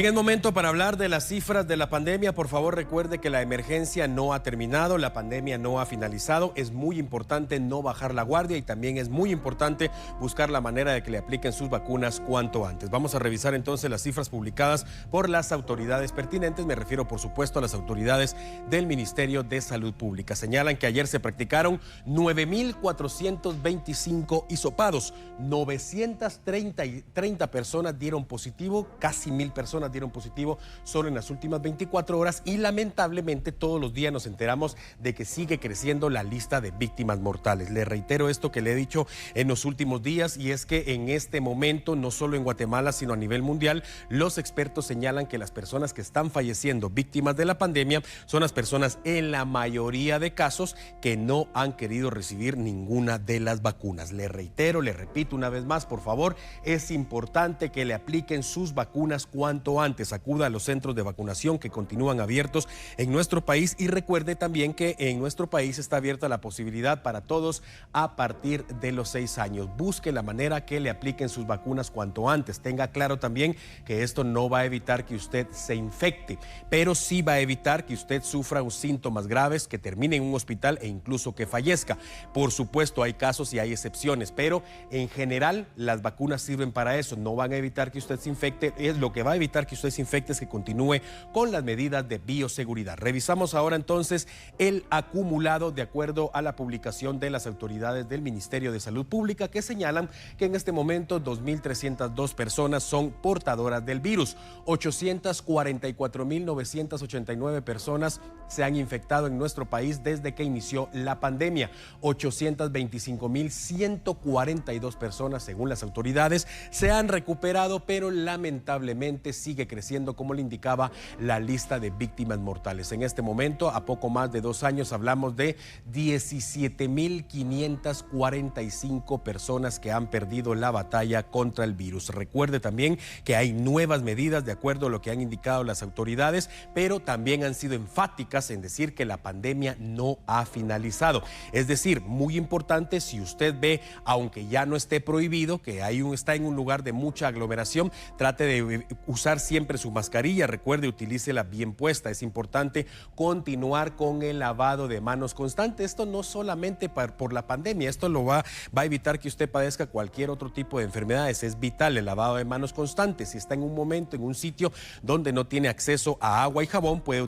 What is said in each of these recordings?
Bien, es momento para hablar de las cifras de la pandemia. Por favor, recuerde que la emergencia no ha terminado, la pandemia no ha finalizado. Es muy importante no bajar la guardia y también es muy importante buscar la manera de que le apliquen sus vacunas cuanto antes. Vamos a revisar entonces las cifras publicadas por las autoridades pertinentes. Me refiero, por supuesto, a las autoridades del Ministerio de Salud Pública. Señalan que ayer se practicaron 9.425 hisopados. 930 personas dieron positivo, casi 1,000 personas dieron positivo solo en las últimas 24 horas y lamentablemente todos los días nos enteramos de que sigue creciendo la lista de víctimas mortales. Le reitero esto que le he dicho en los últimos días y es que en este momento, no solo en Guatemala, sino a nivel mundial, los expertos señalan que las personas que están falleciendo víctimas de la pandemia son las personas en la mayoría de casos que no han querido recibir ninguna de las vacunas. Le reitero, le repito una vez más, por favor, es importante que le apliquen sus vacunas cuanto antes. Acuda a los centros de vacunación que continúan abiertos en nuestro país y recuerde también que en nuestro país está abierta la posibilidad para todos a partir de los 6 años. Busque la manera que le apliquen sus vacunas cuanto antes. Tenga claro también que esto no va a evitar que usted se infecte, pero sí va a evitar que usted sufra síntomas graves, que termine en un hospital e incluso que fallezca. Por supuesto, hay casos y hay excepciones, pero en general las vacunas sirven para eso. No van a evitar que usted se infecte. Lo que va a evitar que usted se infecte es que continúe con las medidas de bioseguridad. Revisamos ahora entonces el acumulado de acuerdo a la publicación de las autoridades del Ministerio de Salud Pública, que señalan que en este momento 2.302 personas son portadoras del virus. 844.989 personas se han infectado en nuestro país desde que inició la pandemia. 825.142 personas, según las autoridades, se han recuperado, pero lamentablemente sigue creciendo, como le indicaba, la lista de víctimas mortales. En este momento, a poco más de 2 años, hablamos de 17.545 personas que han perdido la batalla contra el virus. Recuerde también que hay nuevas medidas de acuerdo a lo que han indicado las autoridades, pero también han sido enfáticas en decir que la pandemia no ha finalizado. Es decir, muy importante, si usted ve, aunque ya no esté prohibido, que está en un lugar de mucha aglomeración, trate de usar siempre su mascarilla. Recuerde, utilícela bien puesta. Es importante continuar con el lavado de manos constante. Esto no solamente por la pandemia, esto va a evitar que usted padezca cualquier otro tipo de enfermedades. Es vital el lavado de manos constante. Si está en un momento, en un sitio donde no tiene acceso a agua y jabón, puede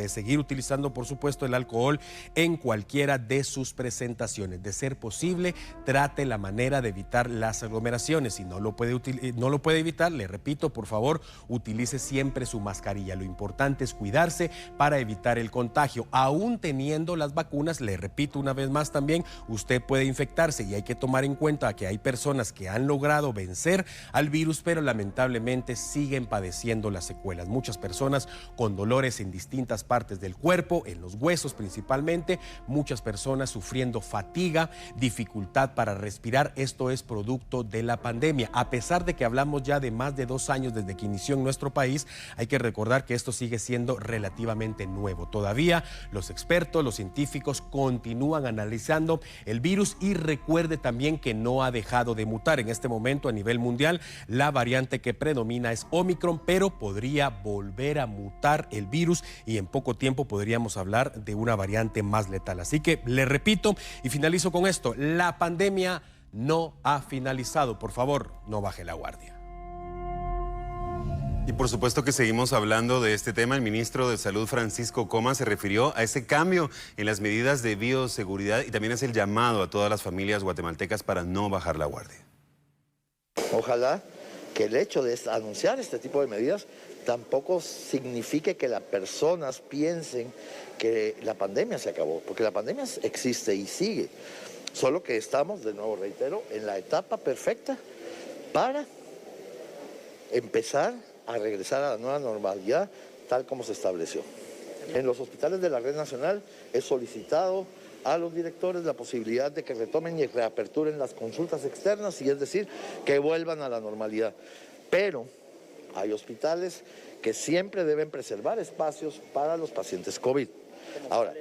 seguir utilizando, por supuesto, el alcohol en cualquiera de sus presentaciones. De ser posible, trate la manera de evitar las aglomeraciones. Si no lo puede evitar, le repito, por favor, utilice siempre su mascarilla. Lo importante es cuidarse para evitar el contagio. Aún teniendo las vacunas, le repito una vez más también, usted puede infectarse y hay que tomar en cuenta que hay personas que han logrado vencer al virus, pero lamentablemente siguen padeciendo las secuelas. Muchas personas con dolores en distintas partes del cuerpo, en los huesos principalmente, muchas personas sufriendo fatiga, dificultad para respirar. Esto es producto de la pandemia. A pesar de que hablamos ya de más de 2 años desde que inició en nuestro país, hay que recordar que esto sigue siendo relativamente nuevo. Todavía los expertos, los científicos continúan analizando el virus y recuerde también que no ha dejado de mutar. En este momento a nivel mundial la variante que predomina es Omicron, pero podría volver a mutar el virus y en poco tiempo podríamos hablar de una variante más letal. Así que le repito y finalizo con esto, la pandemia no ha finalizado. Por favor, no baje la guardia. Y por supuesto que seguimos hablando de este tema. El ministro de Salud, Francisco Coma, se refirió a ese cambio en las medidas de bioseguridad y también hace el llamado a todas las familias guatemaltecas para no bajar la guardia. Ojalá que el hecho de anunciar este tipo de medidas tampoco signifique que las personas piensen que la pandemia se acabó, porque la pandemia existe y sigue. Solo que estamos, de nuevo reitero, en la etapa perfecta para empezar a regresar a la nueva normalidad tal como se estableció. En los hospitales de la Red Nacional he solicitado a los directores la posibilidad de que retomen y reaperturen las consultas externas, y es decir, que vuelvan a la normalidad. Pero hay hospitales que siempre deben preservar espacios para los pacientes COVID. Ahora,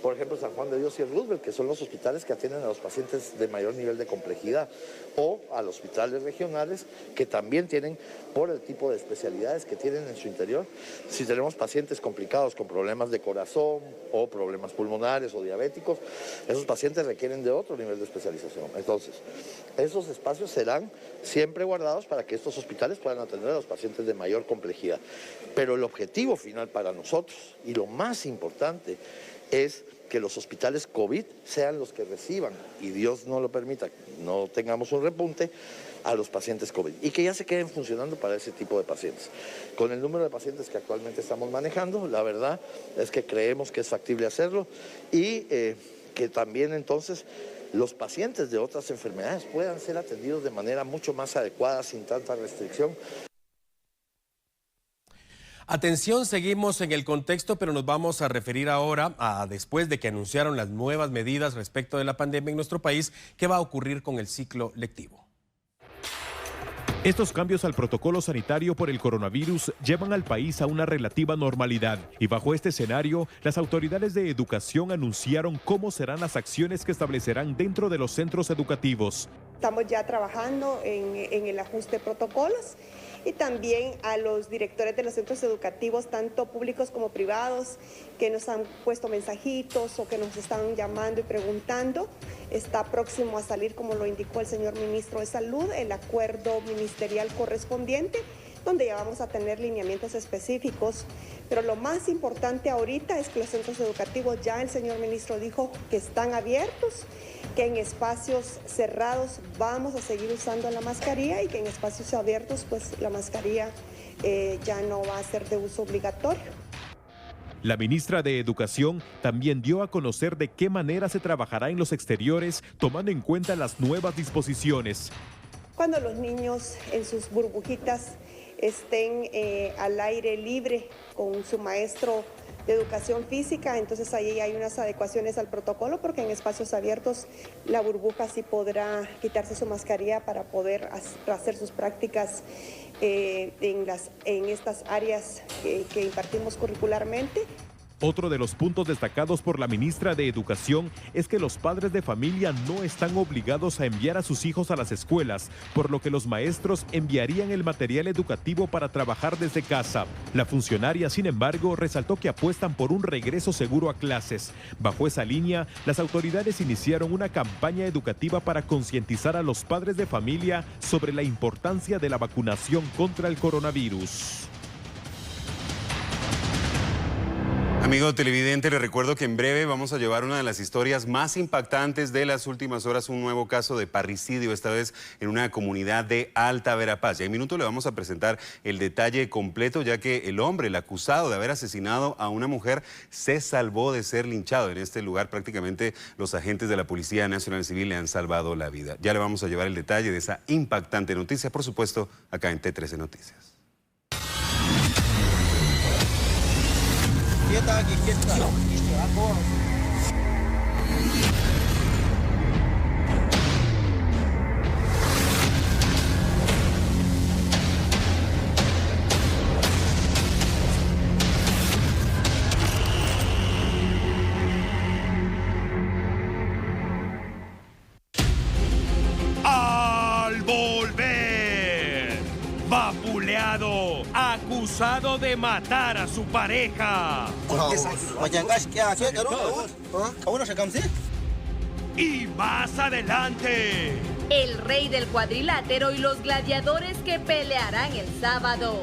por ejemplo, San Juan de Dios y el Roosevelt, que son los hospitales que atienden a los pacientes de mayor nivel de complejidad, o a los hospitales regionales que también tienen, por el tipo de especialidades que tienen en su interior, si tenemos pacientes complicados con problemas de corazón o problemas pulmonares o diabéticos, esos pacientes requieren de otro nivel de especialización. Entonces, esos espacios serán siempre guardados para que estos hospitales puedan atender a los pacientes de mayor complejidad. Pero el objetivo final para nosotros, y lo más importante, es que los hospitales COVID sean los que reciban, y Dios no lo permita, no tengamos un repunte, a los pacientes COVID, y que ya se queden funcionando para ese tipo de pacientes. Con el número de pacientes que actualmente estamos manejando, la verdad es que creemos que es factible hacerlo, y que también entonces los pacientes de otras enfermedades puedan ser atendidos de manera mucho más adecuada, sin tanta restricción. Atención, seguimos en el contexto, pero nos vamos a referir ahora a después de que anunciaron las nuevas medidas respecto de la pandemia en nuestro país, ¿qué va a ocurrir con el ciclo lectivo? Estos cambios al protocolo sanitario por el coronavirus llevan al país a una relativa normalidad y bajo este escenario, las autoridades de educación anunciaron cómo serán las acciones que establecerán dentro de los centros educativos. Estamos ya trabajando en el ajuste de protocolos y también a los directores de los centros educativos, tanto públicos como privados, que nos han puesto mensajitos o que nos están llamando y preguntando. Está próximo a salir, como lo indicó el señor ministro de Salud, el acuerdo ministerial correspondiente, donde ya vamos a tener lineamientos específicos. Pero lo más importante ahorita es que los centros educativos, ya el señor ministro dijo que están abiertos, que en espacios cerrados vamos a seguir usando la mascarilla y que en espacios abiertos pues la mascarilla ya no va a ser de uso obligatorio. La ministra de Educación también dio a conocer de qué manera se trabajará en los exteriores, tomando en cuenta las nuevas disposiciones. Cuando los niños en sus burbujitas estén al aire libre con su maestro de educación física, entonces ahí hay unas adecuaciones al protocolo, porque en espacios abiertos la burbuja sí podrá quitarse su mascarilla para poder hacer sus prácticas en estas áreas que impartimos curricularmente. Otro de los puntos destacados por la ministra de Educación es que los padres de familia no están obligados a enviar a sus hijos a las escuelas, por lo que los maestros enviarían el material educativo para trabajar desde casa. La funcionaria, sin embargo, resaltó que apuestan por un regreso seguro a clases. Bajo esa línea, las autoridades iniciaron una campaña educativa para concientizar a los padres de familia sobre la importancia de la vacunación contra el coronavirus. Amigo televidente, le recuerdo que en breve vamos a llevar una de las historias más impactantes de las últimas horas, un nuevo caso de parricidio, esta vez en una comunidad de Alta Verapaz. Y en minuto le vamos a presentar el detalle completo, ya que el hombre, el acusado de haber asesinado a una mujer, se salvó de ser linchado. En este lugar prácticamente los agentes de la Policía Nacional Civil le han salvado la vida. Ya le vamos a llevar el detalle de esa impactante noticia, por supuesto, acá en T13 Noticias. Al volver, vapuleado, acusado de matar a su pareja. Y más adelante, el rey del cuadrilátero y los gladiadores que pelearán el sábado.